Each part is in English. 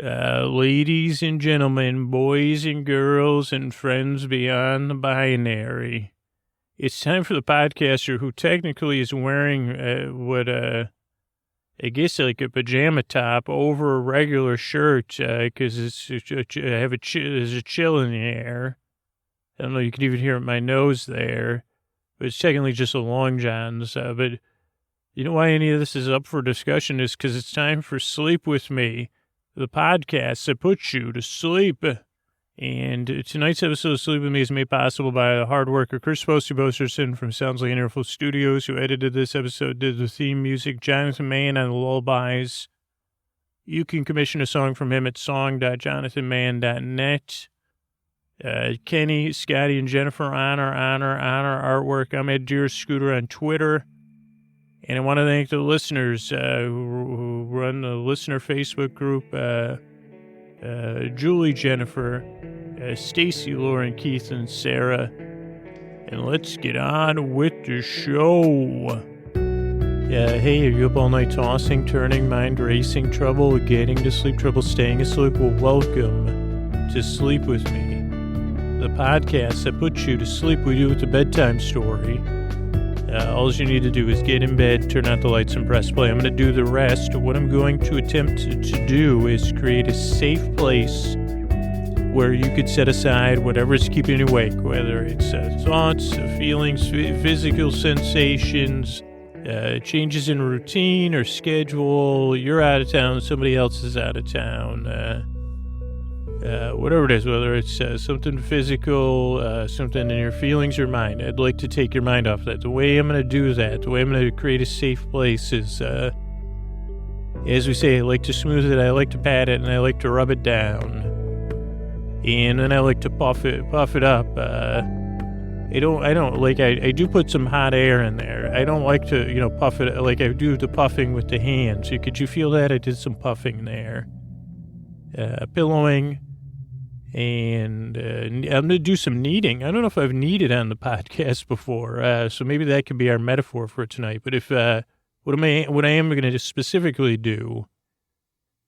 Ladies and gentlemen, boys and girls, and friends beyond the binary, it's time for the podcaster who technically is wearing what I guess like a pajama top over a regular shirt because there's a chill in the air. I don't know, you can even hear it in my nose there, but it's technically just a long johns. But you know why any of this is up for discussion is because it's time for Sleep With Me, the podcast that puts you to sleep. And tonight's episode of Sleep With Me is made possible by the hard worker Chris Bosterson from Sounds Like an Earful Studios, who edited this episode, did the theme music, Jonathan Mann on the lullabies. You can commission a song from him at song.jonathanmann.net. Kenny, Scotty, and Jennifer on our artwork. I'm Ed Deer Scooter on Twitter. And I want to thank the listeners who run the listener Facebook group, Julie, Jennifer, Stacy, Lauren, Keith, and Sarah. And let's get on with the show. Hey, are you up all night tossing, turning, mind racing, trouble getting to sleep, trouble staying asleep? Well, welcome to Sleep With Me, the podcast that puts you to sleep with you with a bedtime story. All you need to do is get in bed, turn out the lights, and press play. I'm going to do the rest. What I'm going to attempt to do is create a safe place where you could set aside whatever's keeping you awake, whether it's thoughts, feelings, physical sensations, changes in routine or schedule. You're out of town, somebody else is out of town. Whatever it is, whether it's something physical, something in your feelings or mind, I'd like to take your mind off that. The way I'm going to do that, the way I'm going to create a safe place is, as we say, I like to smooth it, I like to pat it, and I like to rub it down. And then I like to puff it up. I do put some hot air in there. I don't like to, puff it like I do the puffing with the hands. Could you feel that? I did some puffing there. Pillowing. And I'm going to do some kneading. I don't know if I've kneaded on the podcast before, so maybe that could be our metaphor for tonight. But if what I am going to specifically do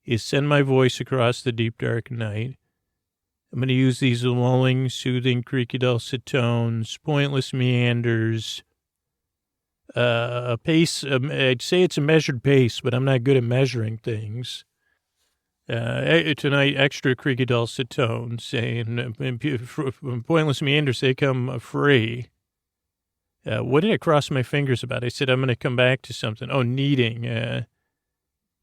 is send my voice across the deep, dark night. I'm going to use these lulling, soothing, creaky, dulcet tones, pointless meanders, a pace. I'd say it's a measured pace, but I'm not good at measuring things. Tonight, extra creaky dulcet tones and pointless meanders, they come free. What did I cross my fingers about? I said I'm going to come back to something. Oh, kneading.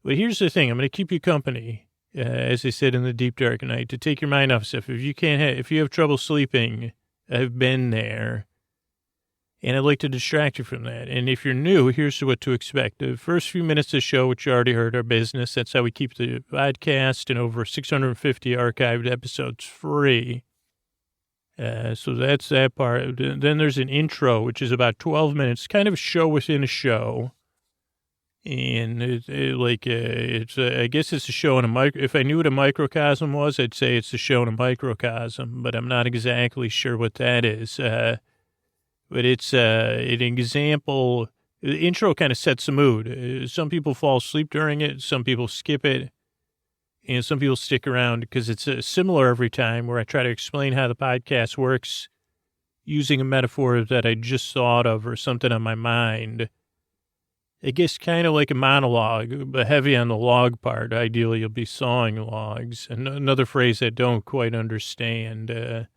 But here's the thing. I'm going to keep you company, as I said in the deep dark night, to take your mind off stuff. If you have trouble sleeping, I've been there. And I'd like to distract you from that. And if you're new, here's what to expect. The first few minutes of the show, which you already heard, are business. That's how we keep the podcast and over 650 archived episodes free. So that's that part. Then there's an intro, which is about 12 minutes, kind of a show within a show. And I guess it's a show in a if I knew what a microcosm was, I'd say it's a show in a microcosm, but I'm not exactly sure what that is. But it's an example. The intro kind of sets the mood. Some people fall asleep during it. Some people skip it. And some people stick around because it's similar every time, where I try to explain how the podcast works using a metaphor that I just thought of or something on my mind. I guess kind of like a monologue, but heavy on the log part. Ideally, you'll be sawing logs. And another phrase I don't quite understand.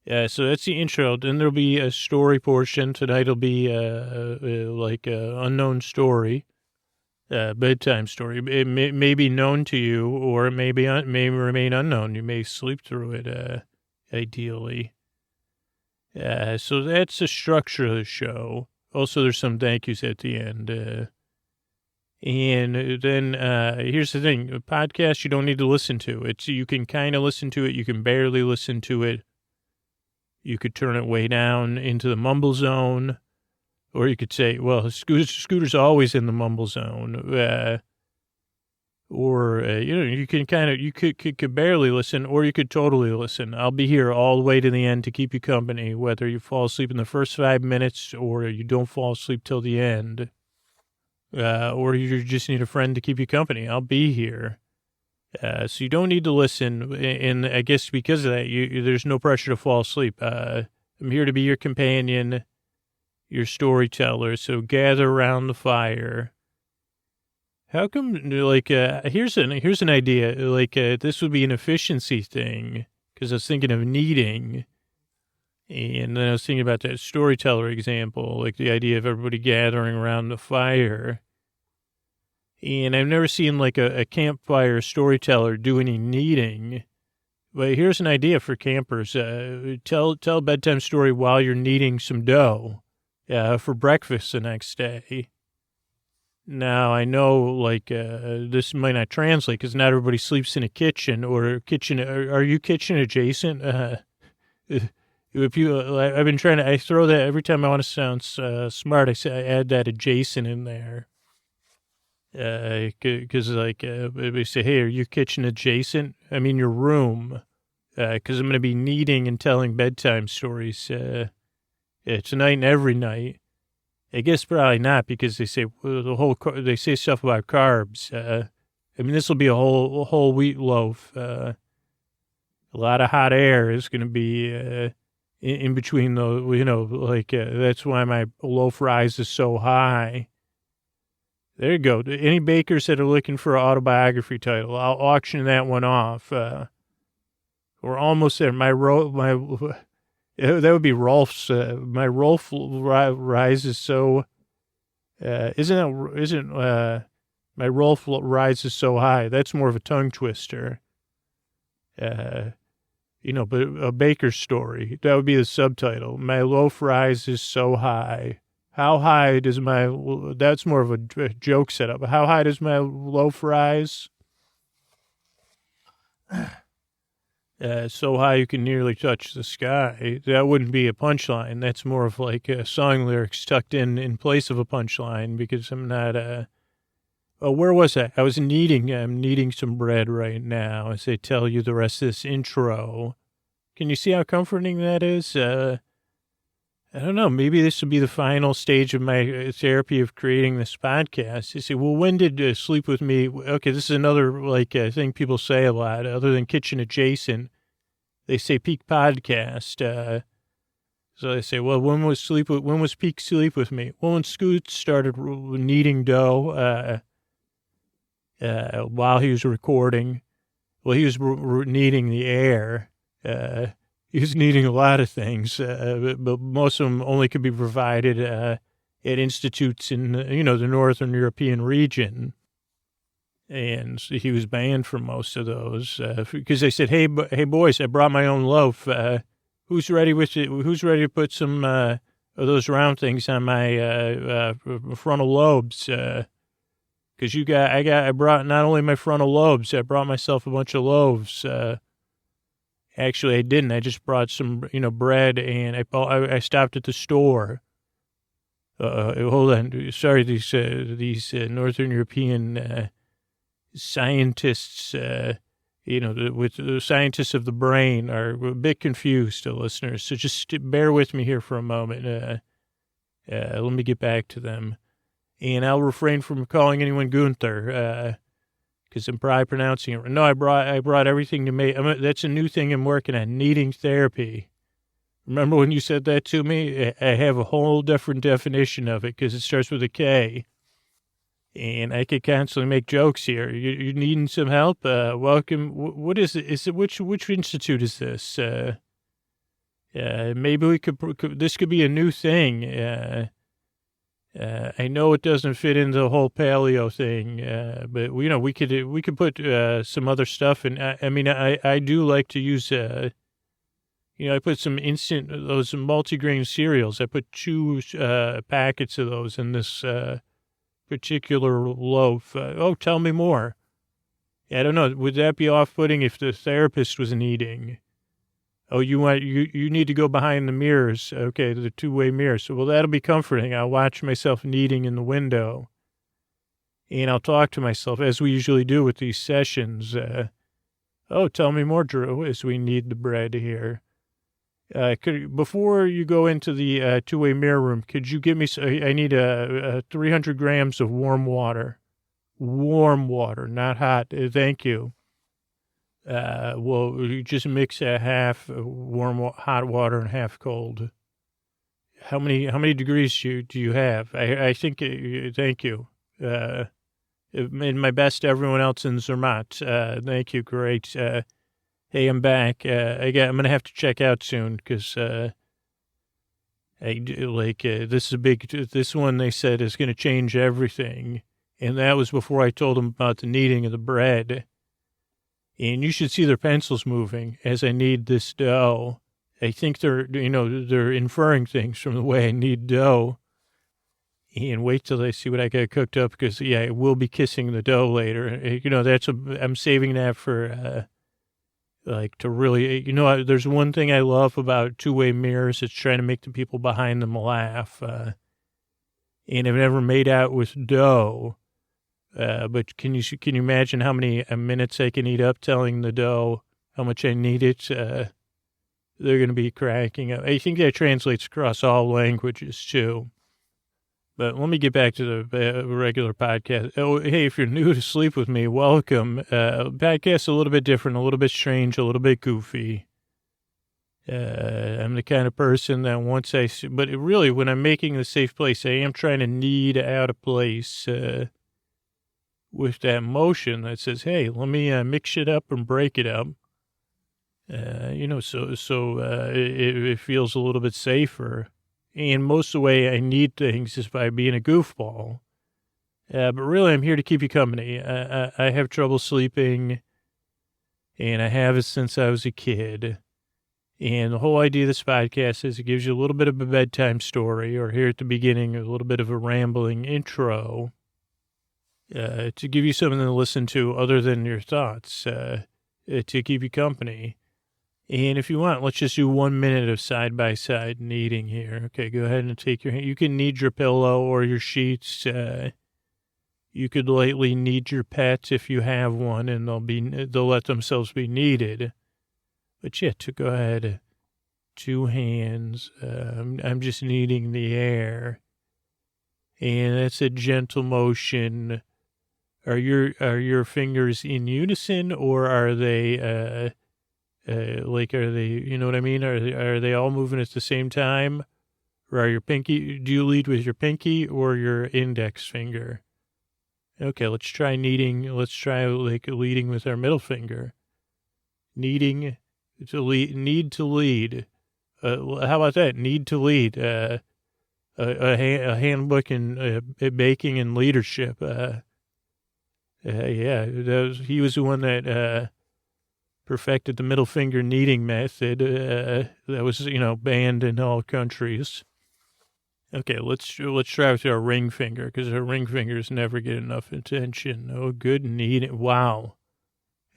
So that's the intro. Then there'll be a story portion. Tonight will be like an unknown story, bedtime story. It may be known to you, or it may remain unknown. You may sleep through it, ideally. So that's the structure of the show. Also, there's some thank yous at the end. And then here's the thing. A podcast you don't need to listen to. You can kind of listen to it. You can barely listen to it. You could turn it way down into the mumble zone, or you could say, well, Scooter's always in the mumble zone. You could barely listen, or you could totally listen. I'll be here all the way to the end to keep you company, whether you fall asleep in the first 5 minutes or you don't fall asleep till the end, or you just need a friend to keep you company. I'll be here. So you don't need to listen. And I guess because of that, there's no pressure to fall asleep. I'm here to be your companion, your storyteller. So gather around the fire. How come, like, here's an idea. Like, this would be an efficiency thing, because I was thinking of kneading. And then I was thinking about that storyteller example, like the idea of everybody gathering around the fire. And I've never seen like a campfire storyteller do any kneading. But here's an idea for campers. Tell a bedtime story while you're kneading some dough for breakfast the next day. Now, I know, like, this might not translate because not everybody sleeps in a kitchen or kitchen. Are you kitchen adjacent? If you, I've been trying to, I throw that every time I want to sound smart. I add that adjacent in there. Because like, we say, hey, are you kitchen adjacent? I mean, your room. Because I'm going to be kneading and telling bedtime stories tonight and every night. I guess probably not, because they say they say stuff about carbs. I mean, this will be a whole wheat loaf. A lot of hot air is going to be in between the, like that's why my loaf rises so high. There you go. Any bakers that are looking for an autobiography title, I'll auction that one off. We're almost there. That would be Rolf's. My Rolf rises so. Isn't my Rolf rises so high? That's more of a tongue twister. But a baker's story. That would be the subtitle. My loaf rises so high. How high does that's more of a joke setup. How high does my loaf rise? So high you can nearly touch the sky. That wouldn't be a punchline. That's more of like song lyrics tucked in place of a punchline, because I'm not, where was I? I'm kneading some bread right now as I tell you the rest of this intro. Can you see how comforting that is? I don't know. Maybe this will be the final stage of my therapy of creating this podcast. You say, well, when did Sleep With Me? Okay, this is another thing people say a lot, other than kitchen adjacent. They say peak podcast. So they say, well, when was peak Sleep With Me? Well, when Scoot started kneading dough while he was recording. Well, he was kneading the air. He was needing a lot of things, but most of them only could be provided at institutes in, the Northern European region. And he was banned from most of those because they said, hey, boys, I brought my own loaf. Who's ready with it? Who's ready to put some of those round things on my frontal lobes? Because I brought not only my frontal lobes, I brought myself a bunch of loaves. Actually, I didn't. I just brought some, bread, and I stopped at the store. Hold on. Sorry, these Northern European scientists, with the scientists of the brain are a bit confused, listeners. So just bear with me here for a moment. Let me get back to them. And I'll refrain from calling anyone Gunther, because I'm probably pronouncing it. No, I brought everything to make. That's a new thing I'm working on, kneading therapy. Remember when you said that to me? I have a whole different definition of it because it starts with a K. And I could constantly make jokes here. You needing some help? Welcome. What is it? Is it which institute is this? Maybe we this could be a new thing. I know it doesn't fit into the whole paleo thing, but we could put some other stuff in. I do like to use I put some those multigrain cereals. I put 2 packets of those in this particular loaf. Tell me more. I don't know. Would that be off-putting if the therapist was kneading? Oh, you need to go behind the mirrors. Okay, the 2-way mirrors. So, well, that'll be comforting. I'll watch myself kneading in the window. And I'll talk to myself, as we usually do with these sessions. Tell me more, Drew, as we knead the bread here. Before you go into the 2-way mirror room, could you give me, I need 300 grams of warm water. Warm water, not hot. Thank you. Well, you just mix a half hot water and half cold. How many degrees do you have? I think, thank you. In my best to everyone else in Zermatt. Thank you. Great. Hey, I'm back. I'm going to have to check out soon because, this is this one they said is going to change everything. And that was before I told them about the kneading of the bread. And you should see their pencils moving as I knead this dough. I think they're inferring things from the way I knead dough. And wait till they see what I got cooked up because, I will be kissing the dough later. I'm saving that for, to really, there's one thing I love about two-way mirrors. It's trying to make the people behind them laugh. And I've never made out with dough. But can you imagine how many minutes I can eat up telling the dough how much I need it? They're going to be cracking up. I think that translates across all languages too. But let me get back to the regular podcast. Oh, hey, if you're new to Sleep With Me, welcome. Podcast's a little bit different, a little bit strange, a little bit goofy. I'm the kind of person that but really, when I'm making the safe place, I am trying to knead out a place with that motion that says, hey, let me mix it up and break it up. It feels a little bit safer. And most of the way I need things is by being a goofball. But really, I'm here to keep you company. I have trouble sleeping, and I have it since I was a kid. And the whole idea of this podcast is it gives you a little bit of a bedtime story, or here at the beginning, a little bit of a rambling intro, to give you something to listen to other than your thoughts, to keep you company. And if you want, let's just do 1 minute of side-by-side kneading here. Okay, go ahead and take your hand. You can knead your pillow or your sheets. You could lightly knead your pet if you have one, and they'll let themselves be kneaded. But to go ahead, 2 hands. I'm just kneading the air, and that's a gentle motion. Are your fingers in unison, or are they? Are they, you know what I mean? Are they all moving at the same time? Or are do you lead with your pinky or your index finger? Okay, let's try kneading. Let's try leading with our middle finger. Kneading to lead, need to lead. How about that? Need to lead. A handbook in baking and leadership. He was the one that, perfected the middle finger kneading method that was, banned in all countries. Okay, let's try with our ring finger because our ring fingers never get enough attention. Oh, good kneading. Wow.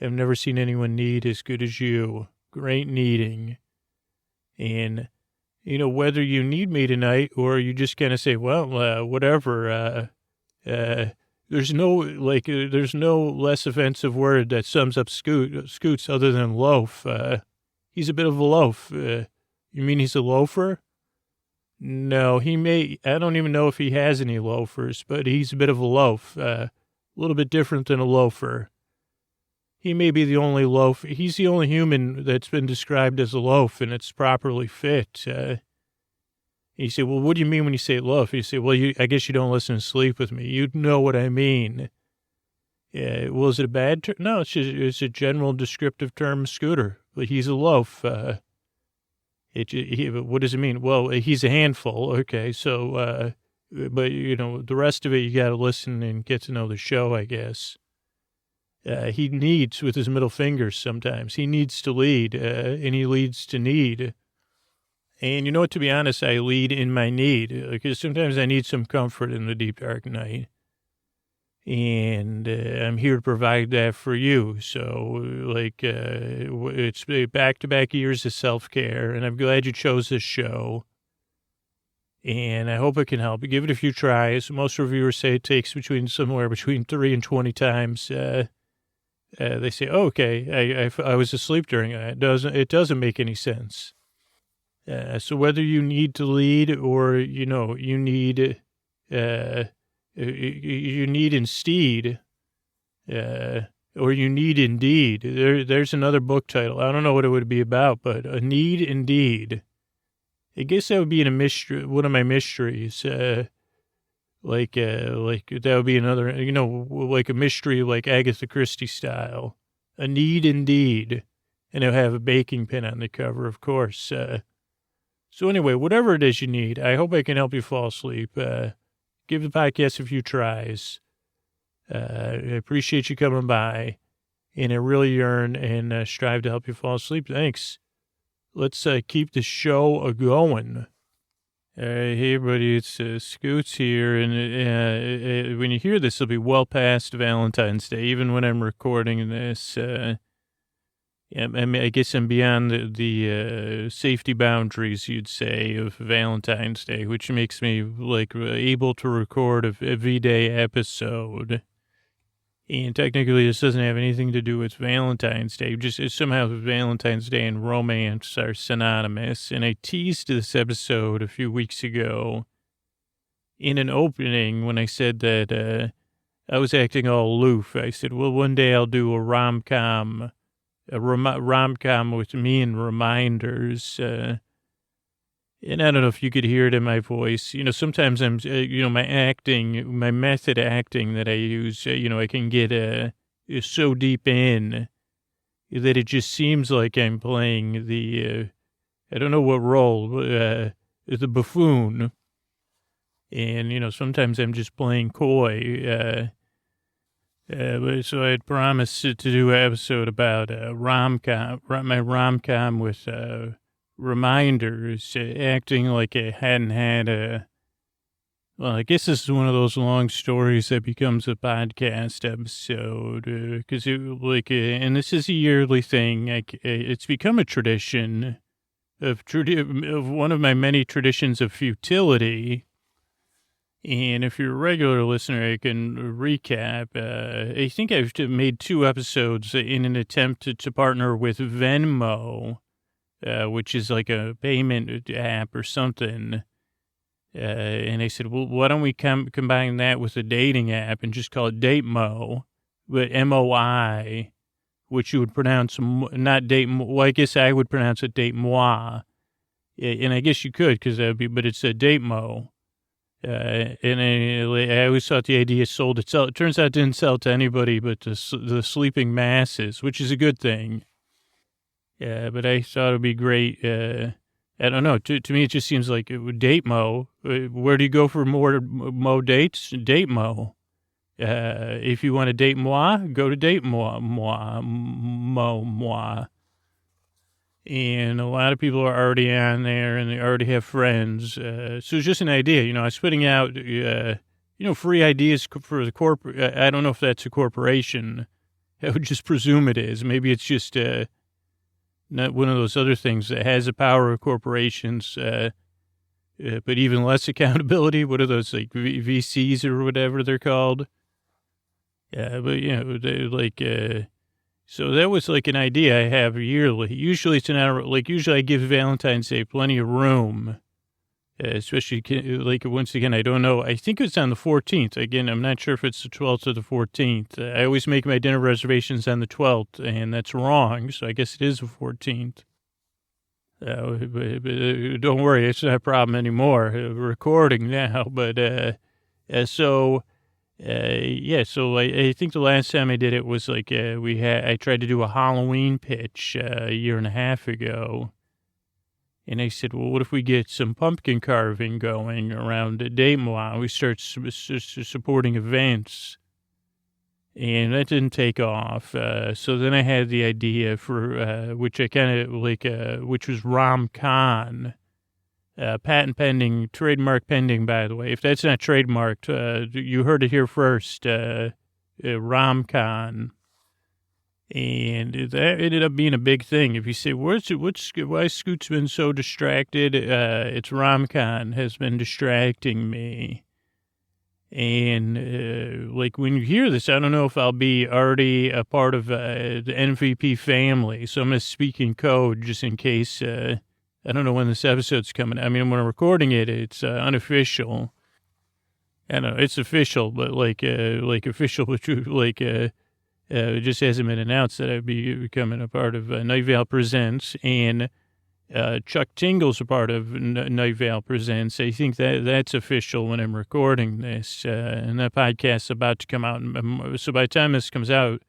I've never seen anyone knead as good as you. Great kneading. And, whether you need me tonight or you just kind of say, well, whatever, there's no less offensive word that sums up Scoots other than loaf. He's a bit of a loaf. You mean he's a loafer? No, I don't even know if he has any loafers, but he's a bit of a loaf. A little bit different than a loafer. He may be the only loaf. He's the only human that's been described as a loaf, and it's properly fit. You say, well, what do you mean when you say loaf? You say, well, I guess you don't listen to Sleep With Me. You know what I mean. Well, is it a bad term? No, it's a general descriptive term, Scooter. But he's a loaf. What does it mean? Well, he's a handful. Okay, so, but, the rest of it, you got to listen and get to know the show, I guess. He kneads with his middle fingers sometimes. He needs to lead, and he leads to need. And you know what, to be honest, I lead in my need, because sometimes I need some comfort in the deep, dark night. And I'm here to provide that for you. So, it's back-to-back years of self-care, and I'm glad you chose this show. And I hope it can help. Give it a few tries. Most reviewers say it takes somewhere between 3 and 20 times. They say, oh, okay, I was asleep during it. It doesn't make any sense. So whether you need to lead or, you need, you need instead, or You Need Indeed. There's another book title. I don't know what it would be about, but A Need Indeed. I guess that would be in a mystery, one of my mysteries. Like that would be another, like a mystery, like Agatha Christie style. A Need Indeed. And it'll have a baking pin on the cover, of course. So anyway, whatever it is you need, I hope I can help you fall asleep. Give the podcast a few tries. I appreciate you coming by, and I really yearn and strive to help you fall asleep. Thanks. Let's keep the show going. Hey, everybody, it's Scoots here, and when you hear this, it'll be well past Valentine's Day, even when I'm recording this. Yeah, I mean, I guess I'm beyond the safety boundaries, you'd say, of Valentine's Day, which makes me, able to record a V-Day episode. And technically, this doesn't have anything to do with Valentine's Day. Just somehow Valentine's Day and romance are synonymous. And I teased this episode a few weeks ago in an opening when I said that I was acting all aloof. I said, well, one day I'll do a rom-com with me and reminders. And I don't know if you could hear it in my voice. Sometimes I'm, my method acting that I use, I can get so deep in that it just seems like I'm playing the, I don't know what role, the buffoon. And, sometimes I'm just playing coy. So I had promised to do an episode about my rom-com with reminders, acting like I hadn't had well, I guess this is one of those long stories that becomes a podcast episode, because and this is a yearly thing. It's become a tradition of one of my many traditions of futility. And if you're a regular listener, I can recap. I think I've made 2 episodes in an attempt to partner with Venmo, which is like a payment app or something. And I said, well, why don't we combine that with a dating app and just call it Datemo, but M-O-I, which you would pronounce not date. Well, I guess I would pronounce it date moi. And I guess you could, but it's a Datemo. And I always thought the idea sold itself. It turns out it didn't sell to anybody but the sleeping masses, which is a good thing. Yeah, but I thought it would be great. I don't know. To me, it just seems like it would date Mo. Where do you go for more Mo dates? Date Mo. If you want to date moi, go to date moi. And a lot of people are already on there, and they already have friends. So it's just an idea. I was putting out, free ideas for the corporate. I don't know if that's a corporation. I would just presume it is. Maybe it's just not one of those other things that has the power of corporations, but even less accountability. What are those, like VCs or whatever they're called? Yeah, but, so that was like an idea I have yearly. Usually it's usually I give Valentine's Day plenty of room, especially once again, I don't know. I think it's on the 14th. Again, I'm not sure if it's the 12th or the 14th. I always make my dinner reservations on the 12th, and that's wrong. So I guess it is the 14th. But don't worry, it's not a problem anymore. We're recording now, but so I think the last time I did it was I tried to do a Halloween pitch a year and a half ago. And I said, well, what if we get some pumpkin carving going around Des Moines? We start supporting events. And that didn't take off. So then I had the idea for, which I kind of which was Rom Con. Patent pending, trademark pending, by the way. If that's not trademarked, you heard it here first, Rom Con. And that ended up being a big thing. If you say, why Scoot's been so distracted? It's Rom Con has been distracting me. And when you hear this, I don't know if I'll be already a part of the MVP family. So I'm going to speak in code just in case. I don't know when this episode's coming. I mean, when I'm recording it, it's unofficial. I don't know, it's official, but official, but It just hasn't been announced that I'd be becoming a part of Night Vale Presents, and Chuck Tingle's a part of Night Vale Presents. I think that's official when I'm recording this, and that podcast's about to come out. So by the time this comes out,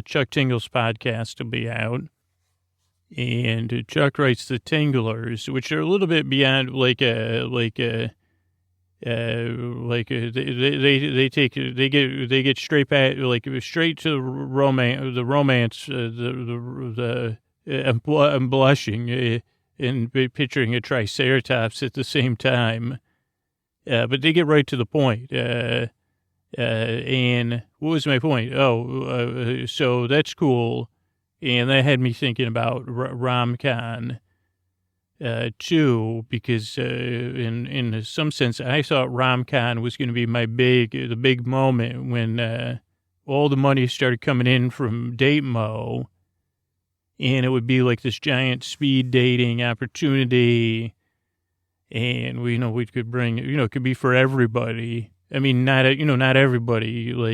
Chuck Tingle's podcast will be out. And Chuck writes the Tinglers, which are a little bit beyond they get straight back, straight to the romance, I'm blushing and picturing a triceratops at the same time. But they get right to the point. And what was my point? So that's cool. And that had me thinking about Rom Con, too, because in some sense, I thought Rom Con was going to be the big moment when all the money started coming in from Date Mo, and it would be like this giant speed dating opportunity, and we could bring, it could be for everybody. I mean, not everybody, but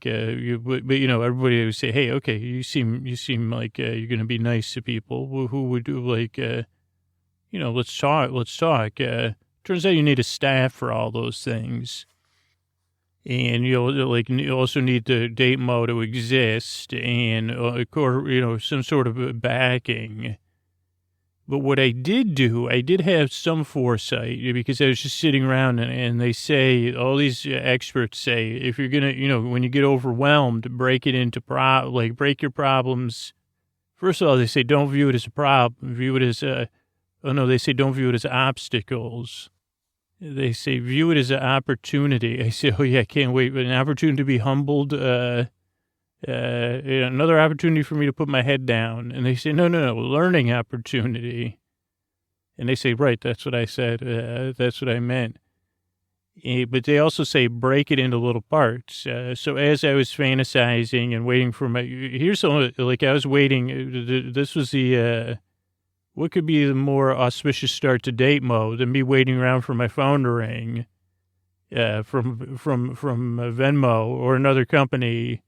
everybody would say, hey, okay, you seem like you're going to be nice to people who would do let's talk. Turns out you need a staff for all those things. And, you also need the Date Mo to exist and, some sort of backing. But what I did have some foresight, because I was just sitting around and they say, all these experts say, if you're going to, when you get overwhelmed, break it into break your problems. First of all, they say, don't view it as a problem. View it as they say, don't view it as obstacles. They say, view it as an opportunity. I say, oh yeah, I can't wait. An opportunity to be humbled, another opportunity for me to put my head down. And they say, no, learning opportunity. And they say, right, that's what I said. That's what I meant. But they also say, break it into little parts. So as I was fantasizing and waiting for I was waiting, this was what could be the more auspicious start to Date Mo than me waiting around for my phone to ring, from Venmo or another company.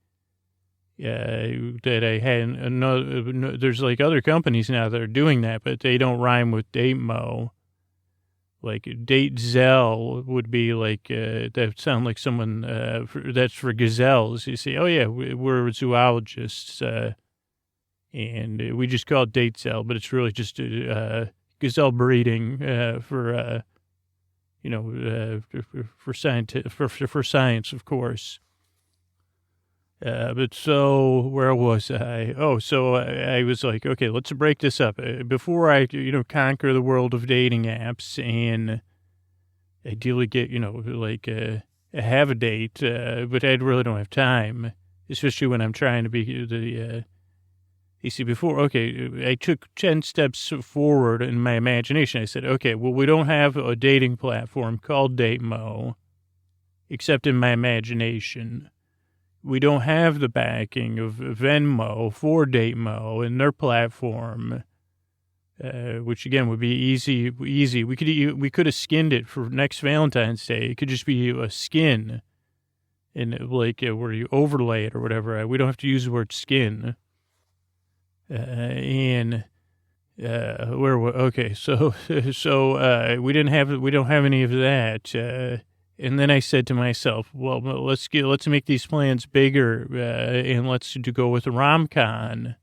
That I had there's like other companies now that are doing that, but they don't rhyme with Date Mo. Like Date Zell would be like, that sound like someone, that's for gazelles. You say, oh yeah, we're zoologists, and we just call it Date Zell, but it's really just, gazelle breeding, for science, of course. But so where was I? Oh, so I was like, okay, let's break this up before I, conquer the world of dating apps and ideally get, have a date, but I really don't have time, especially when I'm trying to be you see, before, okay, I took 10 steps forward in my imagination. I said, okay, well, we don't have a dating platform called Date Mo, except in my imagination. We don't have the backing of Venmo for Date Mo and their platform, which again would be easy. We could have skinned it for next Valentine's Day. It could just be a skin, and where you overlay it or whatever. We don't have to use the word skin. Okay, so we don't have any of that. And then I said to myself, well, let's make these plans bigger, and let's go with Rom-Con.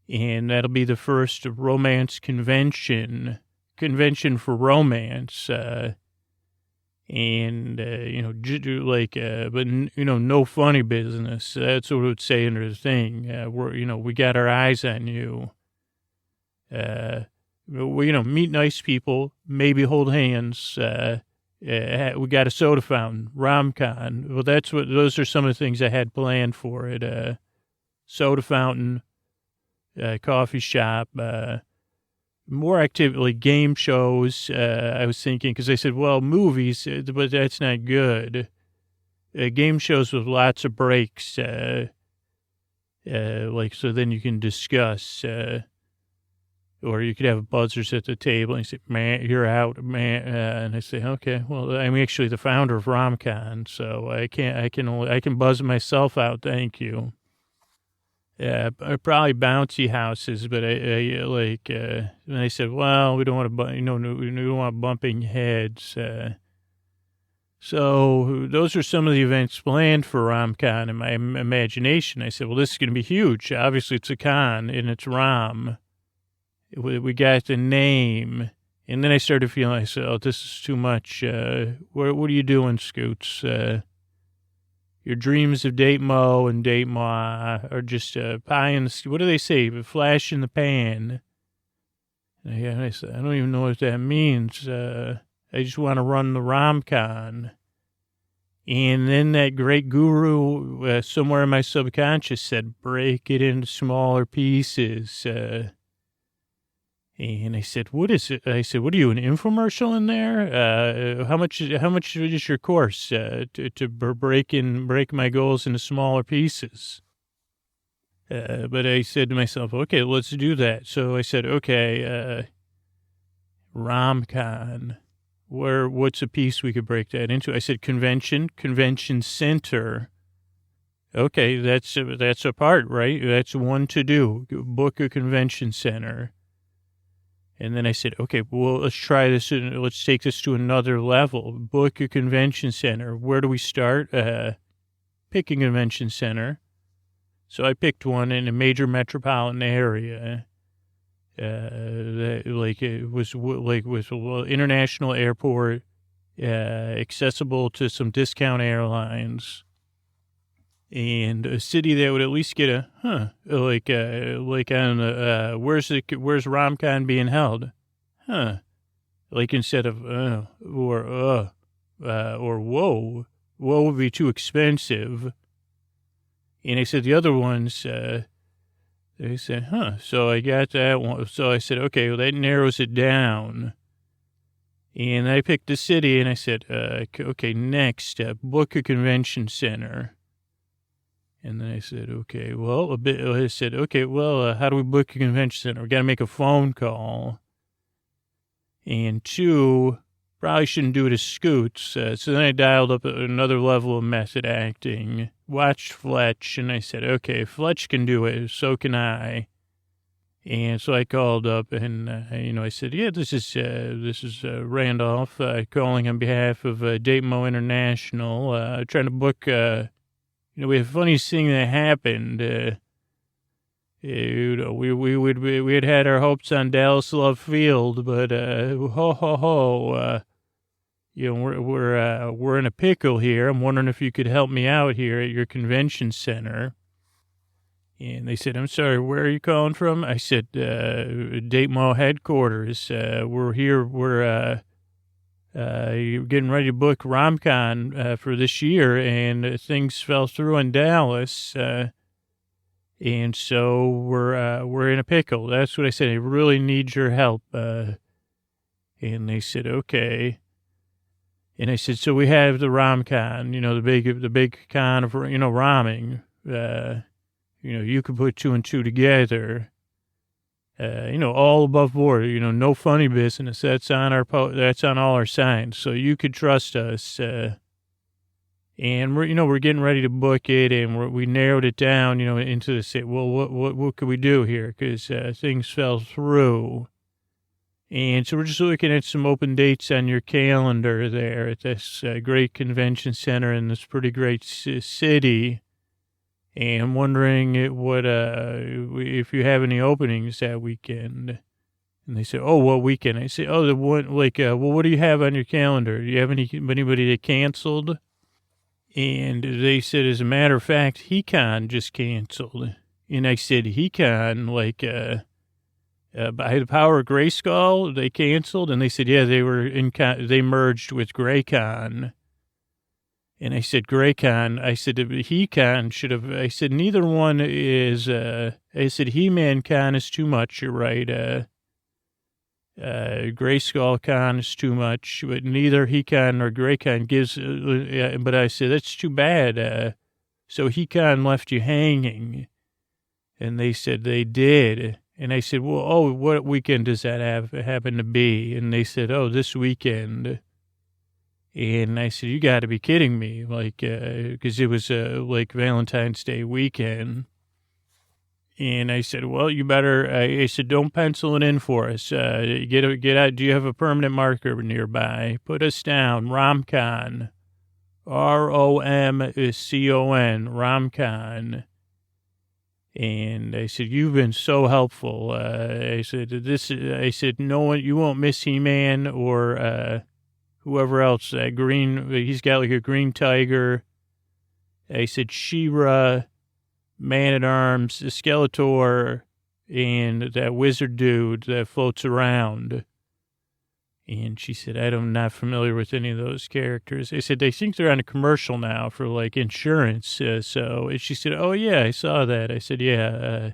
And that'll be the first romance convention for romance. But no funny business. That's what it would say under the thing. We got our eyes on you. Meet nice people, maybe hold hands, we got a soda fountain, Rom-Con. Well, those are some of the things I had planned for it. Soda fountain, coffee shop, more actively, game shows. I was thinking, because they said, well, movies, but that's not good. Game shows with lots of breaks, so then you can discuss, or you could have buzzers at the table. And he said, man, you're out, man. And I say, okay, well, I'm actually the founder of Rom Con, so I can buzz myself out. Thank you. Yeah, probably bouncy houses, but and they said, well, we don't want to, we don't want bumping heads. So those are some of the events planned for RomCon in my imagination. I said, well, this is going to be huge. Obviously, it's a con, and it's Rom. We got the name. And then I started feeling, I said, oh, this is too much. What are you doing, Scoots? Your dreams of date Mo and date Ma are just pie in the, what do they say? A flash in the pan. And I said, I don't even know what that means. I just want to run the RomCon. And then that great guru somewhere in my subconscious said, break it into smaller pieces. And I said, what is it? I said, what are you, an infomercial in there? How much is your course to break my goals into smaller pieces? But I said to myself, okay, let's do that. So I said, okay, RomCon. What's a piece we could break that into? I said convention center. Okay, that's a part, right? That's one to do. Book a convention center. And then I said, okay, well, let's try this. Let's take this to another level. Book a convention center. Where do we start? Pick a convention center. So I picked one in a major metropolitan area. It was with an international airport, accessible to some discount airlines, and a city that would at least get a like on where's RomCon being held, like instead of or whoa would be too expensive, and I said the other ones. They said, so I got that one. So I said, okay, well, that narrows it down. And I picked the city, and I said, okay, next, book a convention center. And then I said, okay, well, how do we book a convention center? We got to make a phone call. And 2, probably shouldn't do it as Scoots. So then I dialed up another level of method acting. Watched Fletch, and I said, okay, if Fletch can do it, so can I. And so I called up, and, I said, yeah, this is Randolph calling on behalf of Datemo International, trying to book, we have a funny thing that happened. We had our hopes on Dallas Love Field, but, we're in a pickle here. I'm wondering if you could help me out here at your convention center. And they said, I'm sorry, where are you calling from? I said, Datemo headquarters. We're here. We're getting ready to book RomCon for this year, and things fell through in Dallas. And so we're in a pickle. That's what I said. I really need your help. And they said, okay. And I said, so we have the RomCon, the big con of, ramming. You could put 2 and 2 together. All above board, no funny business. That's on that's on all our signs. So you could trust us. And we're getting ready to book it, and we narrowed it down, into the say, well, what could we do here? Because things fell through. And so we're just looking at some open dates on your calendar there at this great convention center in this pretty great city. And I'm wondering if you have any openings that weekend. And they said, oh, what weekend? I said, oh, the one, well, what do you have on your calendar? Do you have anybody that canceled? And they said, as a matter of fact, HeCon just canceled. And I said, HeCon, by the power of Grayskull, they canceled, and they said, yeah, they merged with GrayCon. And I said, GrayCon, I said, HeCon should have, I said, neither one is, I said, He-Man Con is too much, you're right, Grayskull Con is too much, but neither HeCon nor GrayCon gives, but I said, that's too bad, so HeCon left you hanging. And they said they did. And I said, well, oh, what weekend does that happen to be? And they said, oh, this weekend. And I said, you got to be kidding me. Like, because it was like Valentine's Day weekend. And I said, well, you better, I said, don't pencil it in for us. Get out. Do you have a permanent marker nearby? Put us down. Rom Con. ROMCON. Rom Con. And I said, you've been so helpful. I said, no one, you won't miss He-Man or whoever else. He's got like a green tiger. I said, She-Ra, Man-at-Arms, Skeletor, and that wizard dude that floats around. And she said, I'm not familiar with any of those characters. I said, they think they're on a commercial now for, like, insurance. And she said, oh, yeah, I saw that. I said, yeah.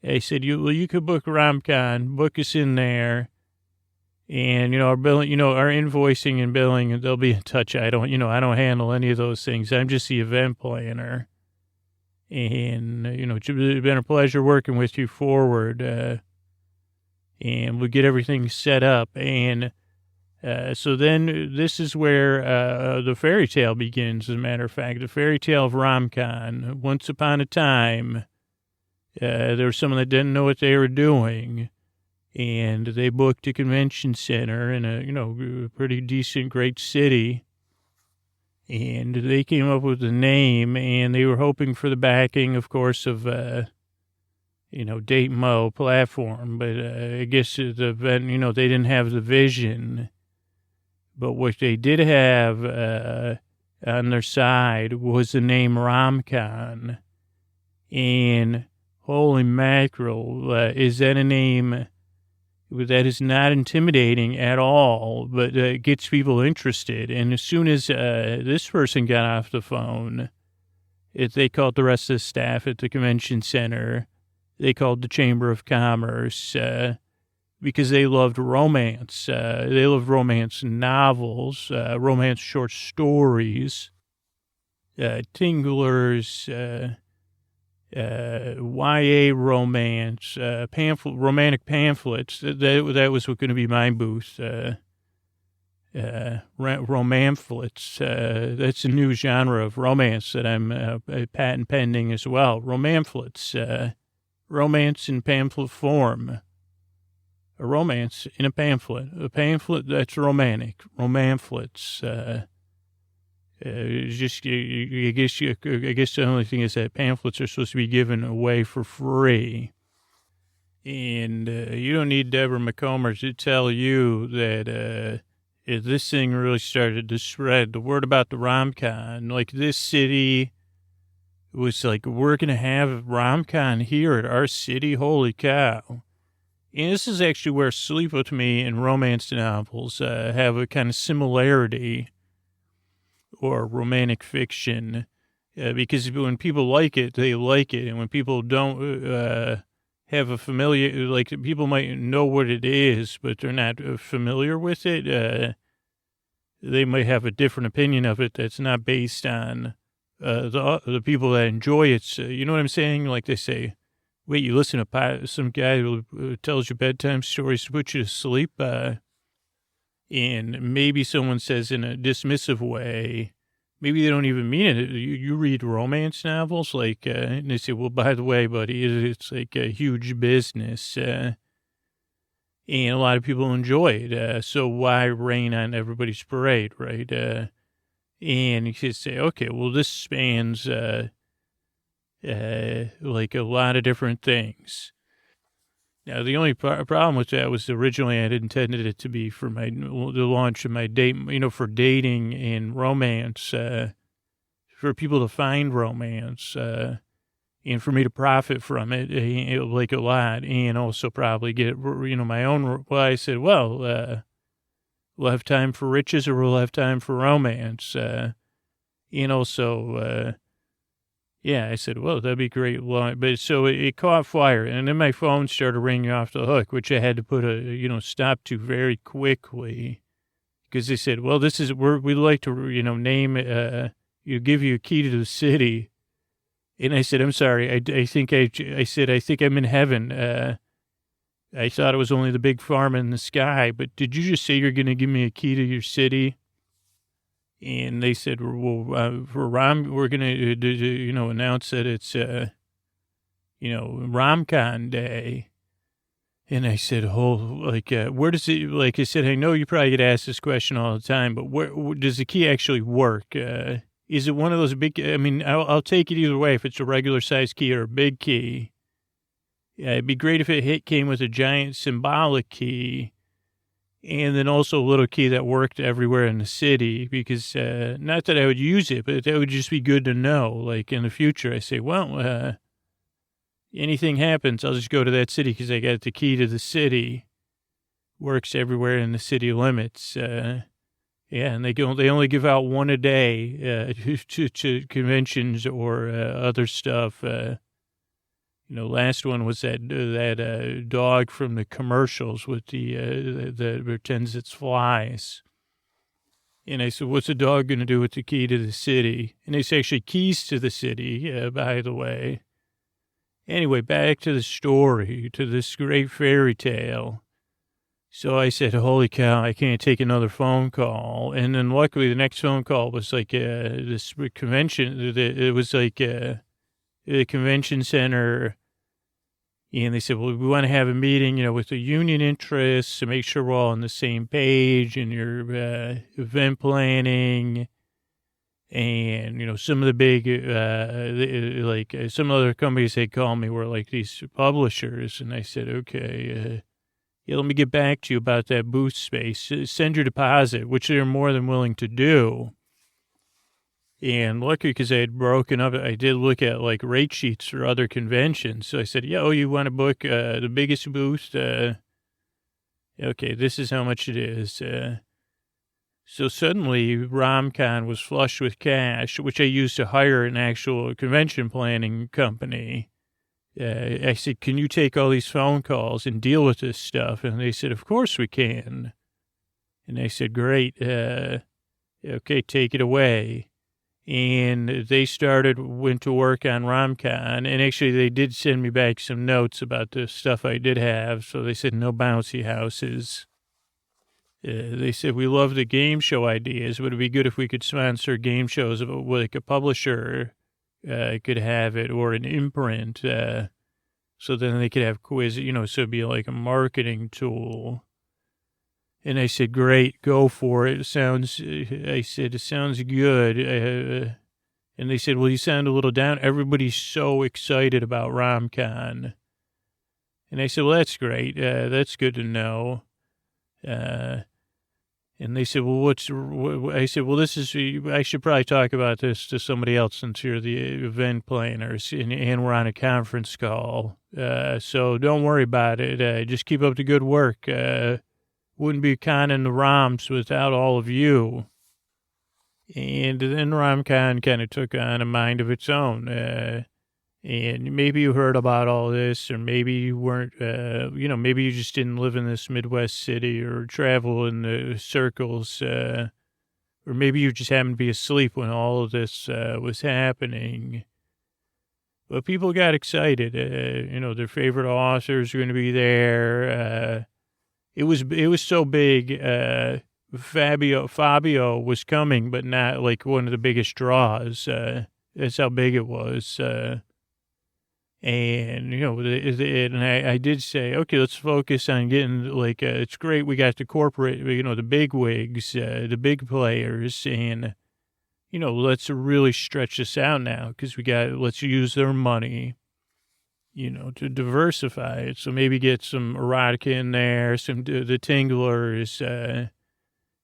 I said, you could book RomCon, book us in there. And, our billing, our invoicing and billing, they'll be in touch. I don't handle any of those things. I'm just the event planner. And, it's been a pleasure working with you forward. And we'll get everything set up. And so then this is where the fairy tale begins, as a matter of fact. The fairy tale of RomCon. Once upon a time, there was someone that didn't know what they were doing. And they booked a convention center in a pretty decent, great city. And they came up with a name, and they were hoping for the backing, of course, of Date Mo platform, but I guess the event, they didn't have the vision. But what they did have on their side was the name RomCon. And holy mackerel, is that a name that is not intimidating at all, but gets people interested. And as soon as this person got off the phone, they called the rest of the staff at the convention center. They called the Chamber of Commerce because they loved romance. They loved romance novels, romance short stories, Tinglers, YA romance, romantic pamphlets. That was going to be my booth. Romanflets. That's a new genre of romance that I'm patent pending as well. Romanflets. Romance in pamphlet form. A romance in a pamphlet. A pamphlet that's romantic. Romanflets. I guess the only thing is that pamphlets are supposed to be given away for free. And you don't need Deborah McComber to tell you that if this thing really started to spread, the word about the RomCon, like this city was like, we're going to have RomCon here at our city. Holy cow. And this is actually where Sleep With Me and romance novels have a kind of similarity, or romantic fiction, because when people like it, they like it. And when people don't have a familiar, like people might know what it is, but they're not familiar with it, they might have a different opinion of it that's not based on the people that enjoy it. So, you know what I'm saying? Like they say, wait, you listen to some guy who tells you bedtime stories to put you to sleep? And maybe someone says in a dismissive way, maybe they don't even mean it. You read romance novels, like, and they say, well, by the way, buddy, it's like a huge business. And a lot of people enjoy it. So why rain on everybody's parade, right? And you could say, okay, well, this spans like a lot of different things. Now, the only problem with that was originally I had intended it to be for the launch of my date, for dating and romance, for people to find romance, and for me to profit from it, like a lot, and also probably get, my own. Well, I said, well, we'll have time for riches or we'll have time for romance. And also, yeah, I said, well, that'd be great. But so it caught fire. And then my phone started ringing off the hook, which I had to put a, stop to very quickly. Because they said, well, we'd like to, name, give you a key to the city. And I said, I'm sorry. I said, I think I'm in heaven. I thought it was only the big pharma in the sky, but did you just say you're going to give me a key to your city? And they said, well, for Rom, we're going to, announce that it's, Rom Con Day. And I said, where does it, like I said, I know you probably get asked this question all the time, but where does the key actually work? Is it one of those big, I mean, I'll take it either way, if it's a regular size key or a big key. Yeah, it'd be great if it came with a giant symbolic key and then also a little key that worked everywhere in the city, because not that I would use it, but that would just be good to know. Like in the future, I say, well, anything happens, I'll just go to that city because I got the key to the city. Works everywhere in the city limits. Yeah, and they only give out one a day to conventions or other stuff. Last one was that dog from the commercials with that pretends it's flies. And I said, what's a dog going to do with the key to the city? And it's actually keys to the city, by the way. Anyway, back to the story, to this great fairy tale. So I said, holy cow, I can't take another phone call. And then luckily the next phone call was like this convention. It was like a convention center. And they said, well, we want to have a meeting, with the union interests to make sure we're all on the same page in your event planning. And, some of the big, some other companies they called me were like these publishers. And I said, okay, let me get back to you about that booth space. Send your deposit, which they're more than willing to do. And lucky because I had broken up, I did look at like rate sheets for other conventions. So I said, you want to book the biggest booth? Okay, this is how much it is. So suddenly RomCon was flush with cash, which I used to hire an actual convention planning company. I said, can you take all these phone calls and deal with this stuff? And they said, of course we can. And I said, great. Okay, take it away. And they went to work on RomCon. And actually, they did send me back some notes about the stuff I did have. So they said, no bouncy houses. They said, we love the game show ideas. Would it be good if we could sponsor game shows like a publisher could have it, or an imprint? So then they could have quiz, so it'd be like a marketing tool. And I said, great, go for it. It sounds good. And they said, well, you sound a little down. Everybody's so excited about RomCon. And I said, well, that's great. That's good to know. And they said, well, I said, well, I should probably talk about this to somebody else since you're the event planners and we're on a conference call. So don't worry about it. Just keep up the good work. Wouldn't be conning the ROMs without all of you. And then RomCon kind of took on a mind of its own. And maybe you heard about all this, or maybe you weren't, maybe you just didn't live in this Midwest city or travel in the circles, or maybe you just happened to be asleep when all of this was happening. But people got excited. Their favorite authors were going to be there. It was so big. Fabio was coming, but not like one of the biggest draws. That's how big it was. And I did say, okay, let's focus on getting it's great. We got the corporate, the big wigs, the big players, and, let's really stretch this out now because let's use their money, to diversify it. So maybe get some erotica in there, the tinglers,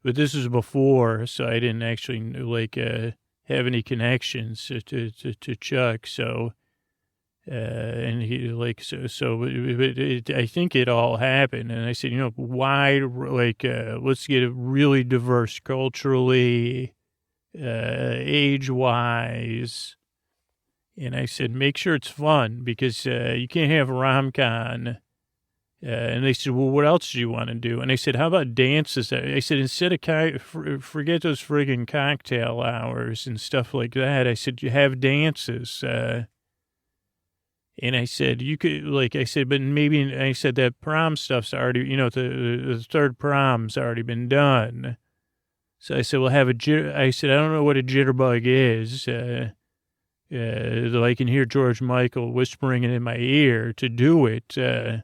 but this was before, so I didn't actually have any connections to Chuck. So, and he I think it all happened. And I said, why, let's get it really diverse culturally, age-wise. And I said, make sure it's fun because you can't have a RomCon. And they said, well, what else do you want to do? And I said, how about dances? I said, instead of forget those friggin' cocktail hours and stuff like that, I said, you have dances. And I said, you could, like, I said, but maybe, I said that prom stuff's already, the third prom's already been done. So I said, well, I said, I don't know what a jitterbug is. Though I can hear George Michael whispering it in my ear to do it. Like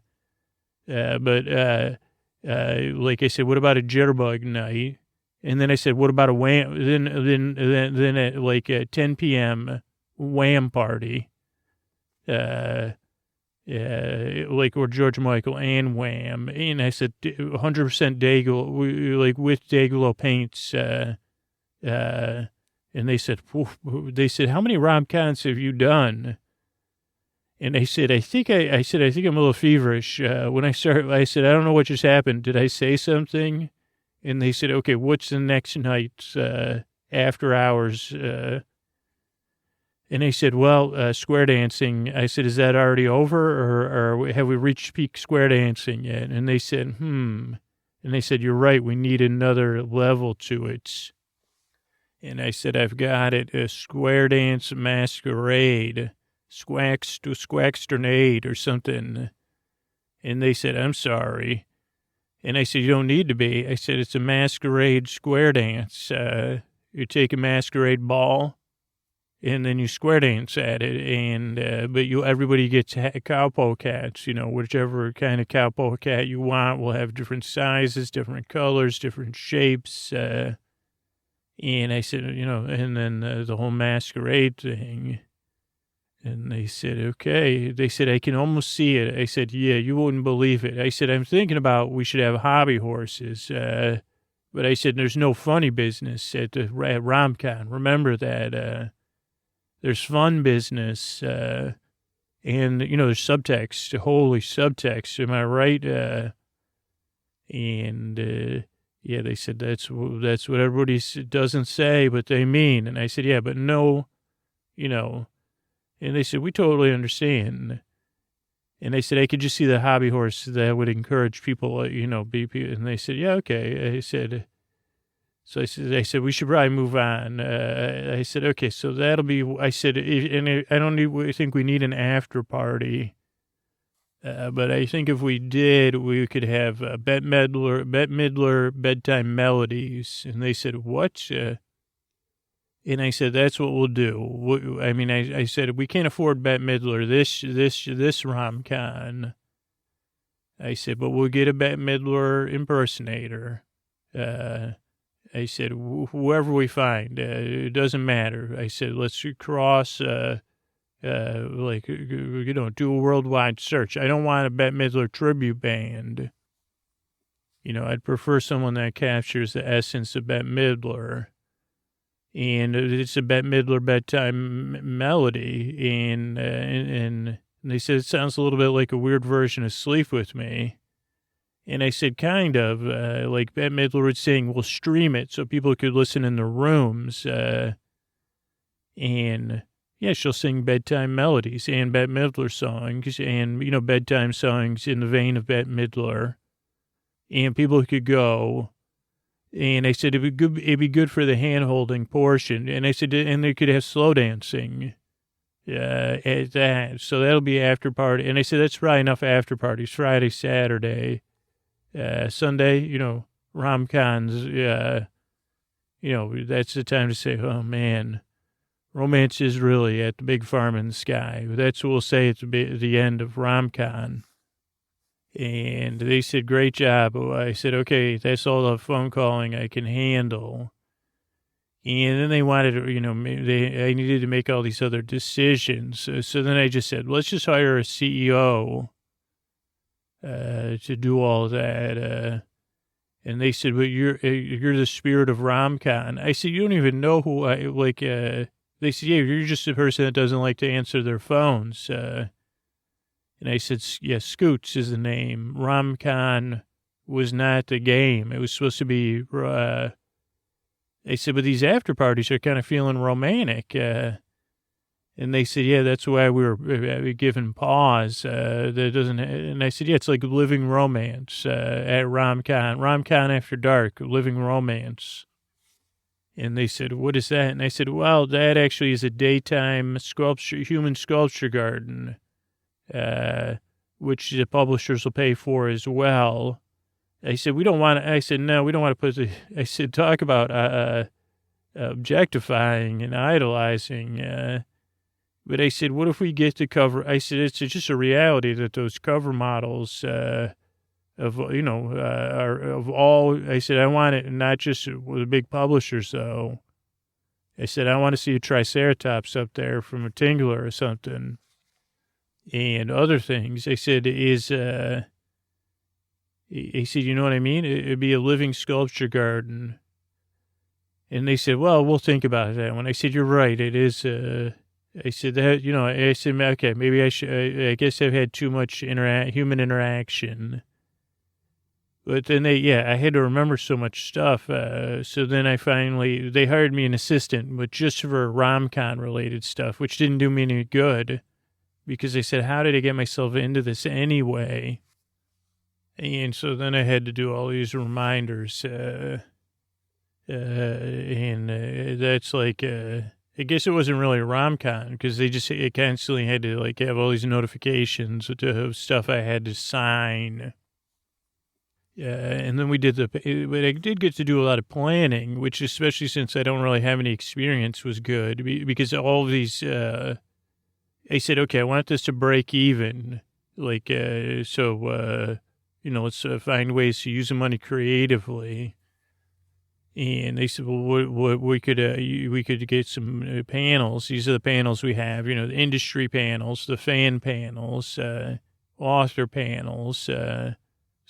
I said, what about a jitterbug night? And then I said, what about a wham? Then at like 10 p.m. wham party. Like, or George Michael and Wham. And I said, 100% Dayglow, like with Dayglow paints. And they said, how many rom-coms have you done? And I said, I think I'm a little feverish. When I started, I said, I don't know what just happened. Did I say something? And they said, okay, what's the next night, after hours? And they said, well, square dancing. I said, is that already over, or have we reached peak square dancing yet? And they said, And they said, you're right, we need another level to it. And I said, I've got it, a square dance masquerade, squaxternade or something. And they said, I'm sorry. And I said, you don't need to be. I said, it's a masquerade square dance. You take a masquerade ball, and then you square dance at it, and but everybody gets cowpoke hats, whichever kind of cowpoke hat you want. Will have different sizes, different colors, different shapes. And I said, and then the whole masquerade thing. And they said, okay. They said, I can almost see it. I said, yeah, you wouldn't believe it. I said, I'm thinking about we should have hobby horses. But I said, there's no funny business at Rom Con. Remember that. There's fun business, and, there's subtext, holy subtext. Am I right? Yeah, they said that's what everybody doesn't say, but they mean. And I said, yeah, but no, and they said, we totally understand. And they said, I could just see the hobby horse that would encourage people, and they said, yeah, okay. I said, I said, we should probably move on. I said, okay, so that'll be, I said, I think we need an after party. But I think if we did, we could have Bette Midler bedtime melodies. And they said, what? And I said, that's what we'll do. I said, we can't afford Bette Midler this rom-con. I said, but we'll get a Bette Midler impersonator. I said, whoever we find, it doesn't matter. I said, let's cross, do a worldwide search. I don't want a Bette Midler tribute band. I'd prefer someone that captures the essence of Bette Midler. And it's a Bette Midler bedtime melody. And they said, it sounds a little bit like a weird version of Sleep With Me. And I said, kind of, like Bette Midler would sing, we'll stream it so people could listen in their rooms. And, yeah, she'll sing bedtime melodies and Bette Midler songs and, bedtime songs in the vein of Bette Midler. And people could go. And I said, it'd be good for the hand-holding portion. And I said, and they could have slow dancing. At that. So that'll be after party. And I said, that's probably enough after parties, Friday, Saturday. Sunday, rom-cons, that's the time to say, oh, man, romance is really at the big farm in the sky. That's what we'll say at the end of rom-con. And they said, great job. I said, okay, that's all the phone calling I can handle. And then they wanted to, I needed to make all these other decisions. So then I just said, let's just hire a CEO. To do all that, and they said, "Well, you're the spirit of rom-con." I said, "You don't even know who I like." They said, "Yeah, you're just a person that doesn't like to answer their phones." And I said, "Yeah, Scoots is the name. Rom-con was not the game. It was supposed to be." They said, "But these after parties are kind of feeling romantic." And they said, yeah, that's why we were given pause. That doesn't. And I said, yeah, it's like living romance at Rom-Con After Dark, living romance. And they said, what is that? And I said, well, that actually is a daytime human sculpture garden. which the publishers will pay for as well. I said, we don't want to, I said, no, we don't want to I said, talk about objectifying and idolizing. But I said, what if we get to cover, I said, it's just a reality that those cover models, are of all, I said, I want it not just with the big publishers, though. I said, I want to see a Triceratops up there from a Tingler or something and other things. I said, he said, you know what I mean? It'd be a living sculpture garden. And they said, well, we'll think about that one. I said, you're right. It is, I said that, I said, okay, maybe I guess I've had too much human interaction. But then I had to remember so much stuff. So then they hired me an assistant, but just for Rom Con related stuff, which didn't do me any good because they said, how did I get myself into this anyway? And so then I had to do all these reminders. That's like, I guess it wasn't really a rom-com because it constantly had to like have all these notifications of stuff I had to sign. And then we did but I did get to do a lot of planning, which especially since I don't really have any experience was good because all of these, I said, okay, I want this to break even. Like, let's find ways to use the money creatively. And they said, well, we could get some panels. These are the panels we have, the industry panels, the fan panels, author panels.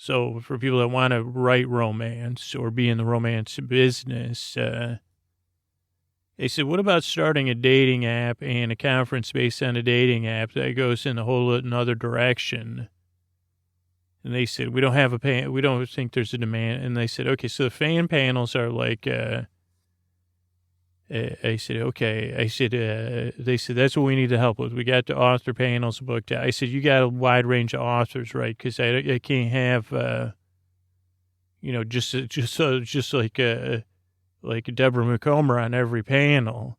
So for people that want to write romance or be in the romance business, they said, what about starting a dating app and a conference based on a dating app that goes in a whole another direction? And they said, we don't have we don't think there's a demand. And they said, okay, so the fan panels are like, I said, okay. I said, they said, that's what we need to help with. We got the author panels booked out. I said, you got a wide range of authors, right? Because I can't have, just like Deborah McComber on every panel.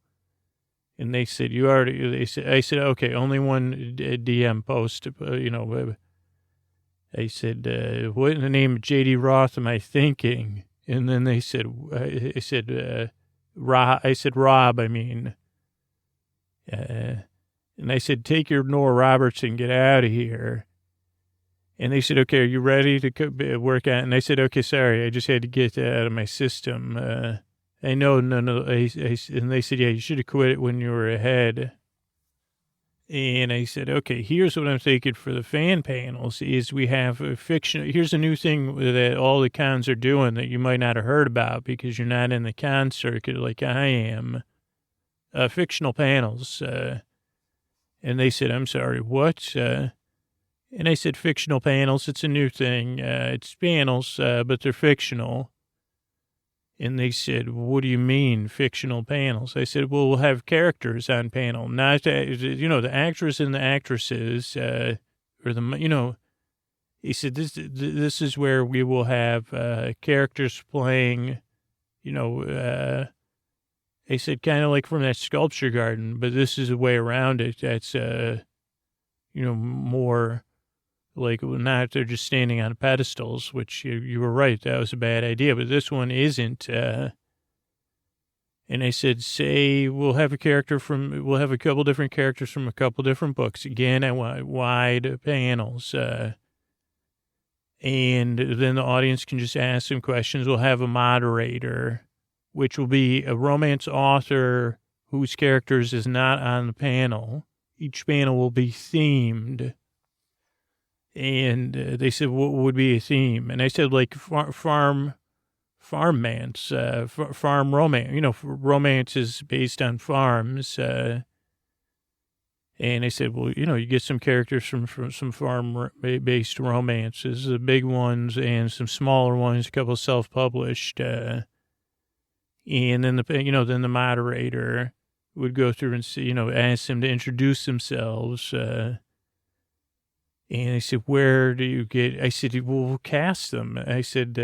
And they said, I said, okay, only one DM post, I said, what in the name of J.D. Roth am I thinking? And then they said, Rob, I mean. And I said, take your Nora Roberts and get out of here. And they said, okay, are you ready to work on it? And I said, okay, sorry, I just had to get that out of my system. I know, no. And they said, yeah, you should have quit it when you were ahead. And I said, okay, here's what I'm thinking for the fan panels is we have a fiction. Here's a new thing that all the cons are doing that you might not have heard about because you're not in the con circuit like I am. Fictional panels. And they said, I'm sorry, what? And I said, fictional panels. It's a new thing. It's panels, but they're fictional. And they said, what do you mean, fictional panels? I said, well, we'll have characters on panel, not, the actors and the actresses, he said, this is where we will have characters playing, I said, kind of like from that sculpture garden, but this is a way around it that's, more like not they're just standing on pedestals, which you were right. That was a bad idea, but this one isn't. And I said, we'll have a couple different characters from a couple different books. Again, I want wide panels. And then the audience can just ask some questions. We'll have a moderator, which will be a romance author whose characters is not on the panel. Each panel will be themed. And they said, what would be a theme? And I said, like farm romance, farm romance, romance is based on farms. And I said, well, you get some characters from some farm-based romances, the big ones and some smaller ones, a couple self-published. And then the moderator would go through and see, ask them to introduce themselves. And I said, where do you get, I said, we'll cast them. I said,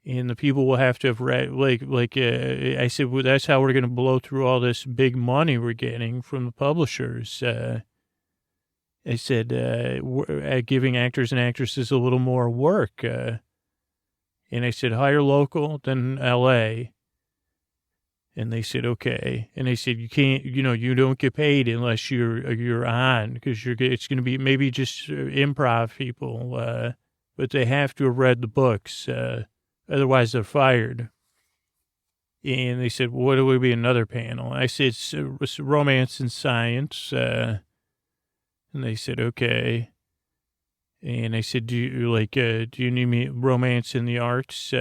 and the people will have to have read, I said, well, that's how we're going to blow through all this big money we're getting from the publishers. I said, giving actors and actresses a little more work. And I said, hire local, then L.A., and they said, okay. And they said, you can't, you don't get paid unless you're on, because it's going to be maybe just improv people, but they have to have read the books, otherwise they're fired. And they said, what would be another panel? I said, romance and science. And they said, okay. And I said, do you need me romance in the arts?